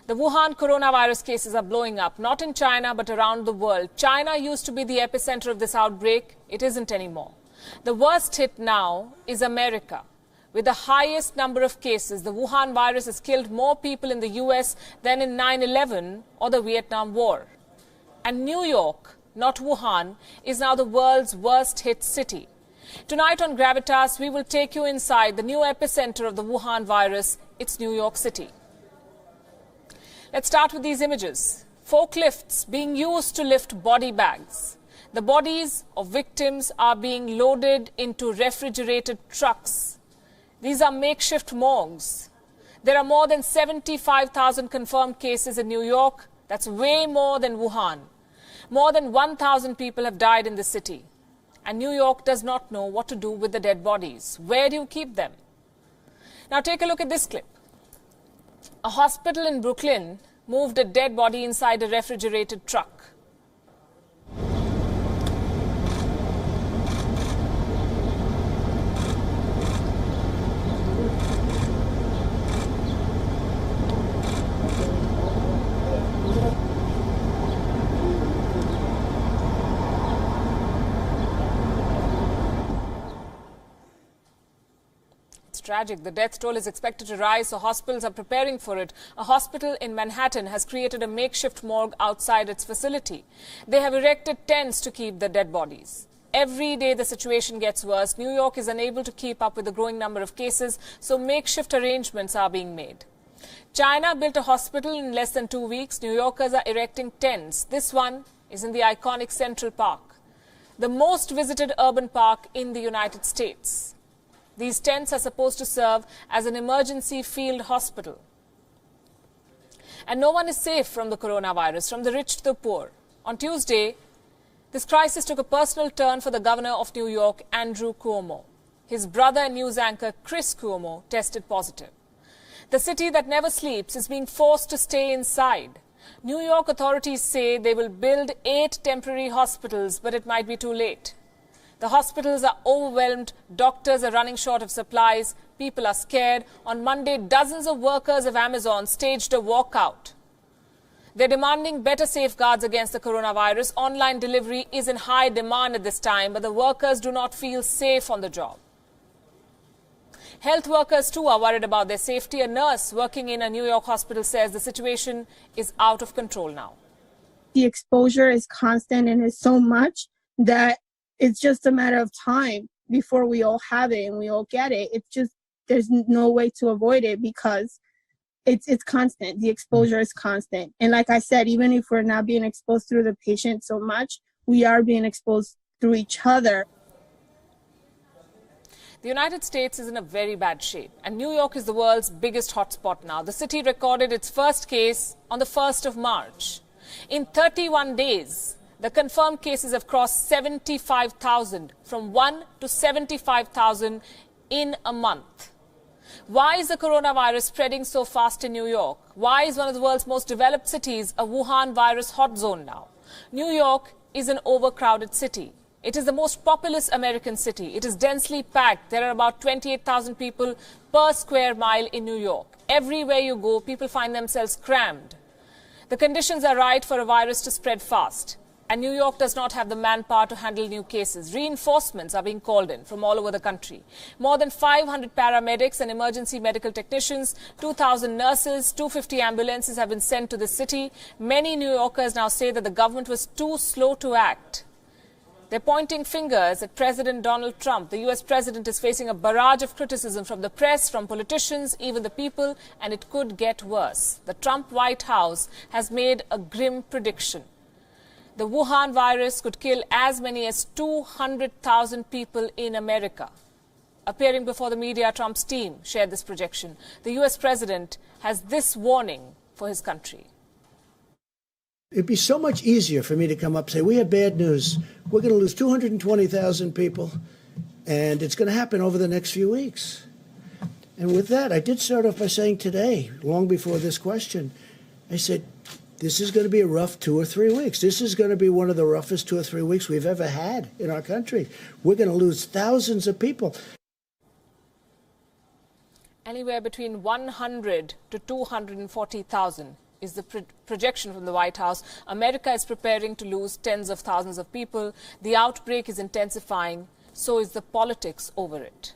The Wuhan coronavirus cases are blowing up, not in China, but around the world. China used to be the epicenter of this outbreak. It isn't anymore. The worst hit now is America. With the highest number of cases, the Wuhan virus has killed more people in the US than in 9/11 or the Vietnam War. And New York, not Wuhan, is now the world's worst hit city. Tonight on Gravitas, we will take you inside the new epicenter of the Wuhan virus. It's New York City. Let's start with these images. Forklifts being used to lift body bags. The bodies of victims are being loaded into refrigerated trucks. These are makeshift morgues. There are more than 75,000 confirmed cases in New York. That's way more than Wuhan. More than 1,000 people have died in the city. And New York does not know what to do with the dead bodies. Where do you keep them? Now take a look at this clip. A hospital in Brooklyn moved a dead body inside a refrigerated truck. Tragic. The death toll is expected to rise, so hospitals are preparing for it. A hospital in Manhattan has created a makeshift morgue outside its facility. They have erected tents to keep the dead bodies. Every day the situation gets worse. New York is unable to keep up with the growing number of cases, so makeshift arrangements are being made. China built a hospital in less than 2 weeks. New Yorkers are erecting tents. This one is in the iconic Central Park, the most visited urban park in the United States. These tents are supposed to serve as an emergency field hospital. And no one is safe from the coronavirus, from the rich to the poor. On Tuesday, this crisis took a personal turn for the governor of New York, Andrew Cuomo. His brother and news anchor, Chris Cuomo, tested positive. The city that never sleeps is being forced to stay inside. New York authorities say they will build 8 temporary hospitals, but it might be too late. The hospitals are overwhelmed. Doctors are running short of supplies. People are scared. On Monday, dozens of workers of Amazon staged a walkout. They're demanding better safeguards against the coronavirus. Online delivery is in high demand at this time, but the workers do not feel safe on the job. Health workers, too, are worried about their safety. A nurse working in a New York hospital says the situation is out of control now. The exposure is constant and is so much that it's just a matter of time before we all have it and we all get it. It's just, there's no way to avoid it because it's constant. The exposure is constant. And like I said, even if we're not being exposed through the patient so much, we are being exposed through each other. The United States is in a very bad shape, and New York is the world's biggest hotspot now. The city recorded its first case on the 1st of March. In 31 days, the confirmed cases have crossed 75,000, from 1 to 75,000 in a month. Why is the coronavirus spreading so fast in New York? Why is one of the world's most developed cities a Wuhan virus hot zone now? New York is an overcrowded city. It is the most populous American city. It is densely packed. There are about 28,000 people per square mile in New York. Everywhere you go, people find themselves crammed. The conditions are right for a virus to spread fast. And New York does not have the manpower to handle new cases. Reinforcements are being called in from all over the country. More than 500 paramedics and emergency medical technicians, 2,000 nurses, 250 ambulances have been sent to the city. Many New Yorkers now say that the government was too slow to act. They're pointing fingers at President Donald Trump. The U.S. president is facing a barrage of criticism from the press, from politicians, even the people, and it could get worse. The Trump White House has made a grim prediction. The Wuhan virus could kill as many as 200,000 people in America. Appearing before the media, Trump's team shared this projection. The U.S. president has this warning for his country. It'd be so much easier for me to come up and say, we have bad news. We're going to lose 220,000 people, and it's going to happen over the next few weeks. And with that, I did start off by saying today, long before this question, I said, this is going to be a rough 2 or 3 weeks. This is going to be one of the roughest 2 or 3 weeks we've ever had in our country. We're going to lose thousands of people. Anywhere between 100 to 240,000 is the projection from the White House. America is preparing to lose tens of thousands of people. The outbreak is intensifying. So is the politics over it.